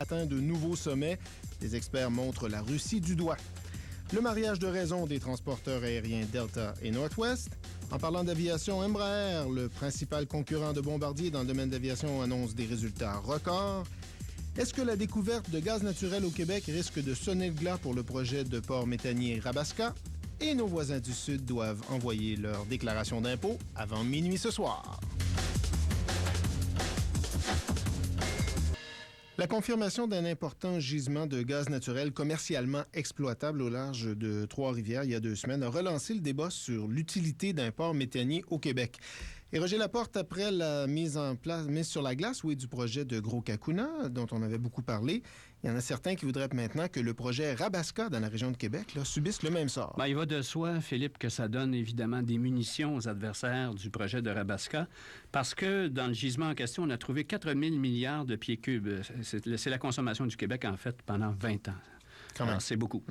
atteint de nouveaux sommets. Les experts montrent la Russie du doigt. Le mariage de raison des transporteurs aériens Delta et Northwest. En parlant d'aviation, Embraer, le principal concurrent de Bombardier dans le domaine d'aviation, annonce des résultats records. Est-ce que la découverte de gaz naturel au Québec risque de sonner le glas pour le projet de port méthanier Rabaska? Et nos voisins du Sud doivent envoyer leur déclaration d'impôt avant minuit ce soir. La confirmation d'un important gisement de gaz naturel commercialement exploitable au large de Trois-Rivières il y a 2 semaines a relancé le débat sur l'utilité d'un port méthanier au Québec. Et Roger Laporte, après la mise sur la glace, du projet de Gros-Cacuna, dont on avait beaucoup parlé, il y en a certains qui voudraient maintenant que le projet Rabaska dans la région de Québec subisse le même sort. Il va de soi, Philippe, que ça donne évidemment des munitions aux adversaires du projet de Rabaska, parce que dans le gisement en question, on a trouvé 4 000 milliards de pieds cubes. C'est la consommation du Québec, en fait, pendant 20 ans. Alors, c'est beaucoup.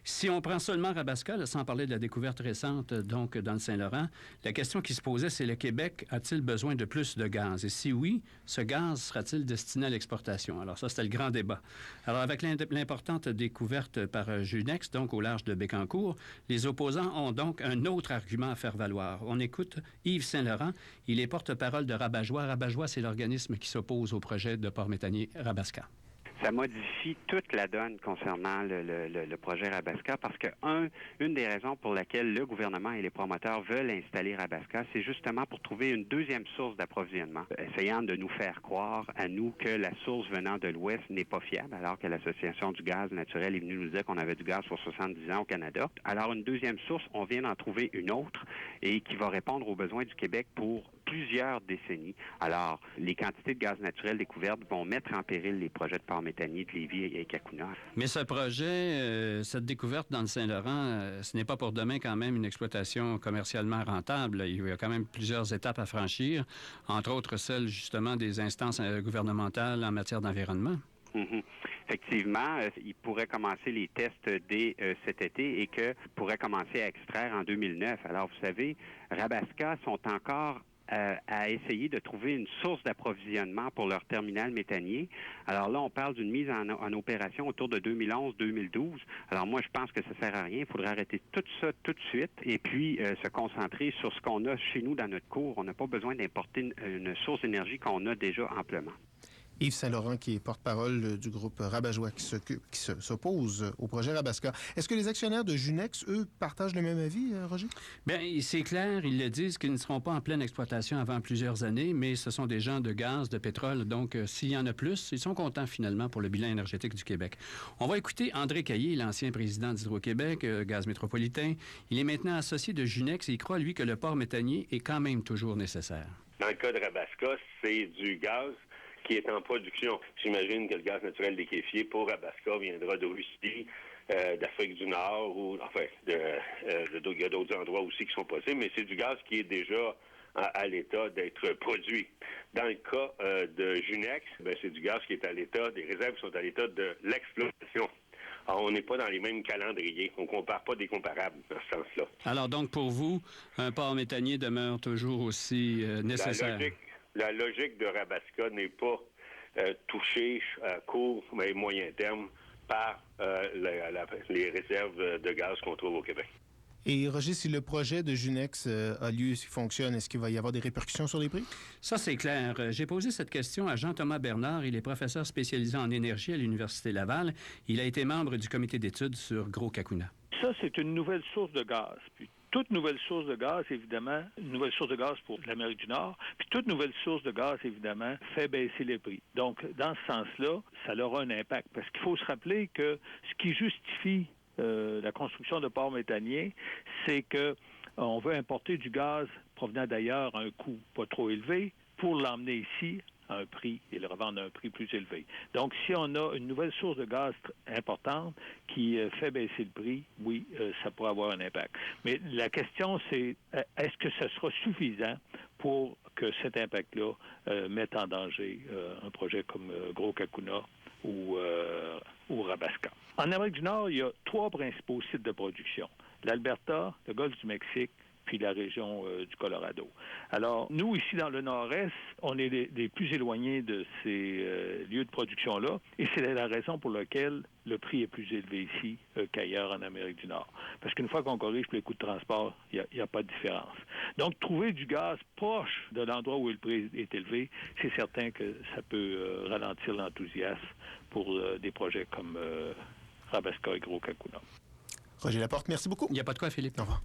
Si on prend seulement Rabaska, sans parler de la découverte récente, donc dans le Saint-Laurent, la question qui se posait, c'est le Québec a-t-il besoin de plus de gaz? Et si oui, ce gaz sera-t-il destiné à l'exportation? Alors ça, c'était le grand débat. Alors, avec l'importante découverte par Junex, donc au large de Bécancour, les opposants ont donc un autre argument à faire valoir. On écoute Yves Saint-Laurent. Il est porte-parole de Rabat-Joie. Rabat-Joie, c'est l'organisme qui s'oppose au projet de port méthanier Rabaska. Ça modifie toute la donne concernant le projet Rabaska parce que, une des raisons pour laquelle le gouvernement et les promoteurs veulent installer Rabaska, c'est justement pour trouver une deuxième source d'approvisionnement, essayant de nous faire croire à nous que la source venant de l'Ouest n'est pas fiable, alors que l'Association du gaz naturel est venue nous dire qu'on avait du gaz pour 70 ans au Canada. Alors, une deuxième source, on vient d'en trouver une autre et qui va répondre aux besoins du Québec pour plusieurs décennies. Alors, les quantités de gaz naturel découvertes vont mettre en péril les projets de port méthanier de Lévis et Cacuna. Mais ce projet, cette découverte dans le Saint-Laurent, ce n'est pas pour demain quand même une exploitation commercialement rentable. Il y a quand même plusieurs étapes à franchir, entre autres celles justement des instances gouvernementales en matière d'environnement. Effectivement, il pourrait commencer les tests dès cet été et que pourrait commencer à extraire en 2009. Alors, vous savez, Rabaska sont encore à essayer de trouver une source d'approvisionnement pour leur terminal méthanier. Alors là, on parle d'une mise en opération autour de 2011-2012. Alors moi, je pense que ça sert à rien. Il faudrait arrêter tout ça tout de suite et puis se concentrer sur ce qu'on a chez nous dans notre cour. On n'a pas besoin d'importer une source d'énergie qu'on a déjà amplement. Yves Saint-Laurent, qui est porte-parole du groupe Rabat-Joie, qui s'oppose au projet Rabaska. Est-ce que les actionnaires de Junex, eux, partagent le même avis, Roger? Bien, c'est clair, ils le disent qu'ils ne seront pas en pleine exploitation avant plusieurs années, mais ce sont des gens de gaz, de pétrole, donc s'il y en a plus, ils sont contents finalement pour le bilan énergétique du Québec. On va écouter André Caillé, l'ancien président d'Hydro-Québec, Gaz métropolitain. Il est maintenant associé de Junex et il croit, lui, que le port méthanier est quand même toujours nécessaire. Dans le cas de Rabaska, c'est du gaz qui est en production. J'imagine que le gaz naturel liquéfié pour Rabaska viendra de Russie, d'Afrique du Nord, ou enfin, il y a d'autres endroits aussi qui sont possibles, mais c'est du gaz qui est déjà à l'état d'être produit. Dans le cas de Junex, c'est du gaz qui est à l'état, des réserves qui sont à l'état de l'exploitation. Alors, on n'est pas dans les mêmes calendriers. On ne compare pas des comparables dans ce sens-là. Alors, donc, pour vous, un port méthanier demeure toujours aussi nécessaire? La logique de Rabaska n'est pas touchée à court mais moyen terme par les réserves de gaz qu'on trouve au Québec. Et Roger, si le projet de Junex a lieu, s'il fonctionne, est-ce qu'il va y avoir des répercussions sur les prix? Ça, c'est clair. J'ai posé cette question à Jean-Thomas Bernard. Il est professeur spécialisé en énergie à l'Université Laval. Il a été membre du comité d'études sur Gros-Cacuna. Ça, c'est une nouvelle source de gaz. Puis toute nouvelle source de gaz, évidemment, une nouvelle source de gaz pour l'Amérique du Nord, puis toute nouvelle source de gaz, évidemment, fait baisser les prix. Donc, dans ce sens-là, ça aura un impact. Parce qu'il faut se rappeler que ce qui justifie la construction de ports méthaniers, c'est que on veut importer du gaz provenant d'ailleurs à un coût pas trop élevé pour l'emmener ici à un prix et le revendre à un prix plus élevé. Donc, si on a une nouvelle source de gaz importante qui fait baisser le prix, oui, ça pourrait avoir un impact. Mais la question, c'est est-ce que ce sera suffisant pour que cet impact-là mette en danger un projet comme Gros-Cacuna ou Rabaska. En Amérique du Nord, il y a 3 principaux sites de production. L'Alberta, le Golfe du Mexique puis la région du Colorado. Alors, nous, ici, dans le nord-est, on est les plus éloignés de ces lieux de production-là, et c'est la raison pour laquelle le prix est plus élevé ici qu'ailleurs en Amérique du Nord. Parce qu'une fois qu'on corrige pour les coûts de transport, il n'y a pas de différence. Donc, trouver du gaz proche de l'endroit où le prix est élevé, c'est certain que ça peut ralentir l'enthousiasme pour des projets comme Rabaska et Gros-Kakuna. Roger Laporte, merci beaucoup. Il n'y a pas de quoi, Philippe. Au revoir.